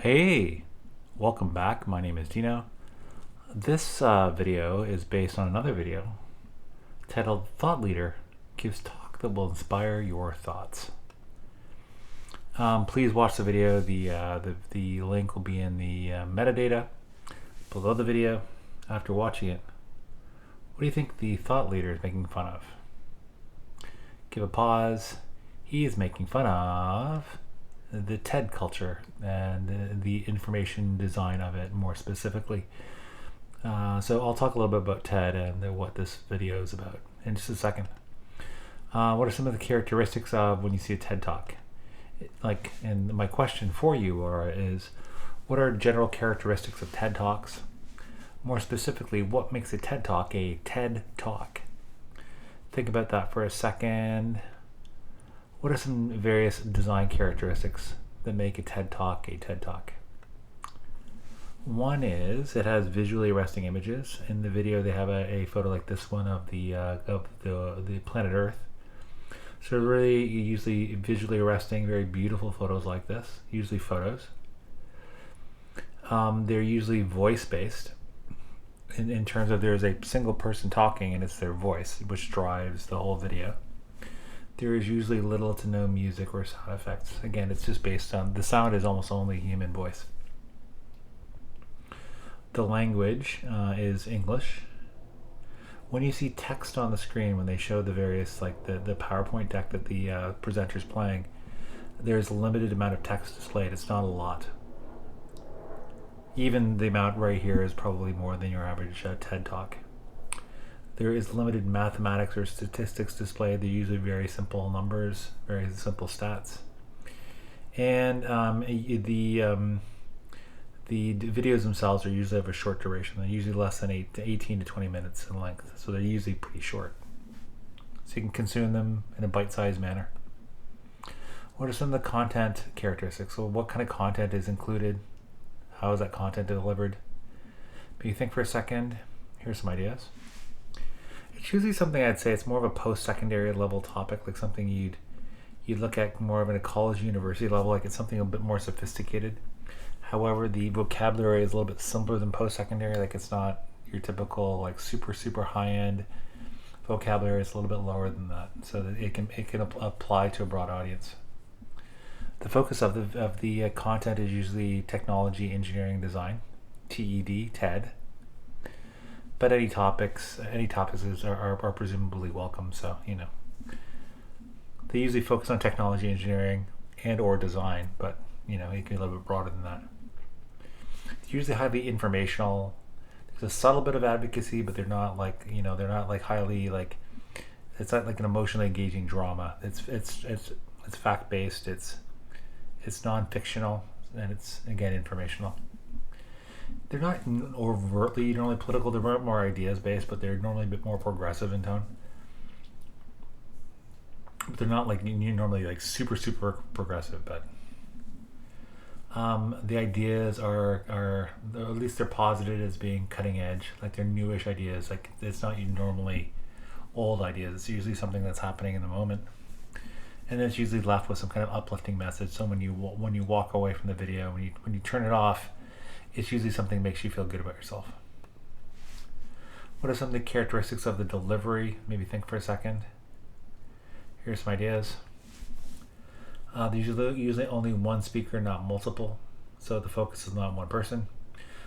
Hey, welcome back. My name is Dino. This video is based on another video titled Thought Leader Gives Talk That Will Inspire Your Thoughts. Please watch the video. The link will be in the metadata below the video. After watching it, what do you think the thought leader is making fun of? Give a pause. He is making fun of the TED culture and the information design of it more specifically. So I'll talk a little bit about TED and what this video is about in just a second. What are some of the characteristics of when you see a TED Talk? And my question for you is, what are general characteristics of TED Talks? More specifically, what makes a TED Talk a TED Talk? Think about that for a second. What are some various design characteristics that make a TED Talk a TED Talk? One is it has visually arresting images. In the video, they have a photo like this one of the planet Earth. So really, usually visually arresting, very beautiful photos like this. Usually photos. They're usually voice-based. In terms of there's a single person talking and it's their voice which drives the whole video. There is usually little to no music or sound effects. Again, it's just based on the sound is almost only human voice. The language is English. When you see text on the screen, when they show the various, like the PowerPoint deck that the presenter's playing, there's a limited amount of text displayed. It's not a lot. Even the amount right here is probably more than your average TED Talk. There is limited mathematics or statistics displayed. They're usually very simple numbers, very simple stats. And the videos themselves are usually of a short duration. They're usually less than 18 to 20 minutes in length. So they're usually pretty short. So you can consume them in a bite-sized manner. What are some of the content characteristics? So what kind of content is included? How is that content delivered? But you think for a second. Here's some ideas. It's usually something I'd say it's more of a post-secondary level topic, like something you'd look at more of at a college university level, like it's something a bit more sophisticated. However, the vocabulary is a little bit simpler than post-secondary, like it's not your typical like super high-end vocabulary. It's a little bit lower than that, so that it can apply to a broad audience. The focus of the content is usually technology, engineering, design, TED. But any topics are presumably welcome. So they usually focus on technology, engineering, and or design. But it can be a little bit broader than that. It's usually highly informational. There's a subtle bit of advocacy, but they're not like highly like. It's not like an emotionally engaging drama. It's fact based. It's non-fictional, and it's again informational. They're not overtly normally political. They're more ideas based, but they're normally a bit more progressive in tone. But they're not like normally like super progressive. But the ideas are at least they're posited as being cutting edge. Like they're newish ideas. Like it's not normally old ideas. It's usually something that's happening in the moment. And then it's usually left with some kind of uplifting message. So when you walk away from the video, when you turn it off, it's usually something that makes you feel good about yourself. What are some of the characteristics of the delivery? Maybe think for a second. Here's some ideas. There's usually only one speaker, not multiple. So the focus is not one person.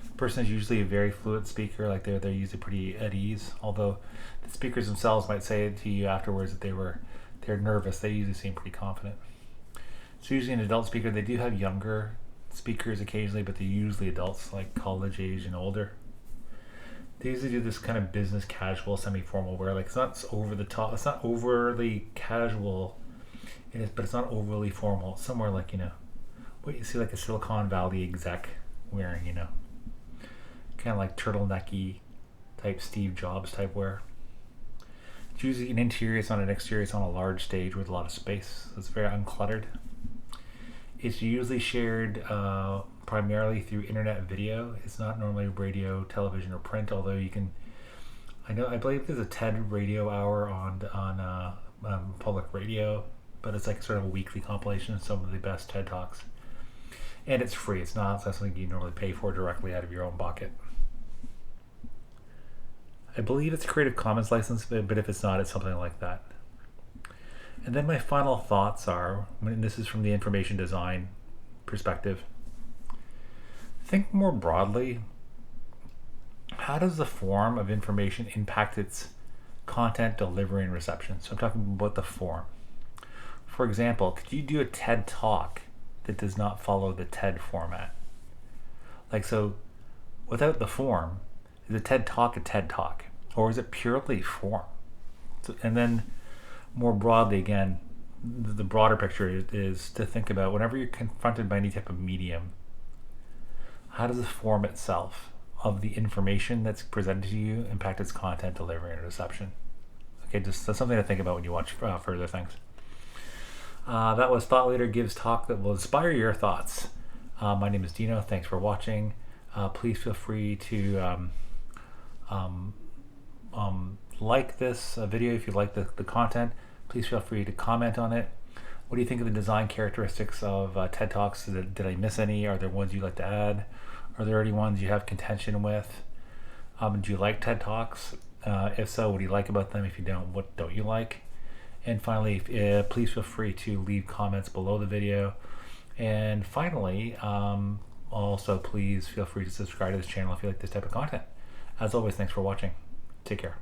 The person is usually a very fluent speaker, like they're usually pretty at ease. Although the speakers themselves might say to you afterwards that they're nervous. They usually seem pretty confident. It's usually an adult speaker. They do have younger speakers occasionally, but they're usually adults, like college age and older. They usually do this kind of business casual, semi-formal wear. Like it's not over the top. It's not overly casual. It is, but it's not overly formal. It's somewhere like what you see like a Silicon Valley exec wearing. Kind of like turtlenecky type Steve Jobs type wear. It's usually an interior, it's not an exterior, it's on a large stage with a lot of space. It's very uncluttered. It's usually shared primarily through internet video. It's not normally radio, television, or print, although you can... I believe there's a TED radio hour on public radio, but it's like sort of a weekly compilation of some of the best TED Talks. And it's free. It's not something you normally pay for directly out of your own pocket. I believe it's Creative Commons license, but if it's not, it's something like that. And then my final thoughts are, and this is from the information design perspective, think more broadly. How does the form of information impact its content, delivery, and reception? So I'm talking about the form. For example, could you do a TED Talk that does not follow the TED format? Like, so without the form, is a TED Talk a TED Talk? Or is it purely form? So, and then more broadly, again, the broader picture is to think about whenever you're confronted by any type of medium, how does the form itself of the information that's presented to you impact its content, delivery, and reception? Okay, just that's something to think about when you watch further things. That was Thought Leader Gives Talk that will inspire your thoughts. My name is Dino. Thanks for watching. Please feel free to like this video if you like the content. Please feel free to comment on it. What do you think of the design characteristics of TED Talks? Did I miss any? Are there ones you'd like to add? Are there any ones you have contention with? Do you like TED Talks? If so, what do you like about them? If you don't, what don't you like? And finally, please feel free to leave comments below the video. And finally, also please feel free to subscribe to this channel if you like this type of content. As always, thanks for watching. Take care.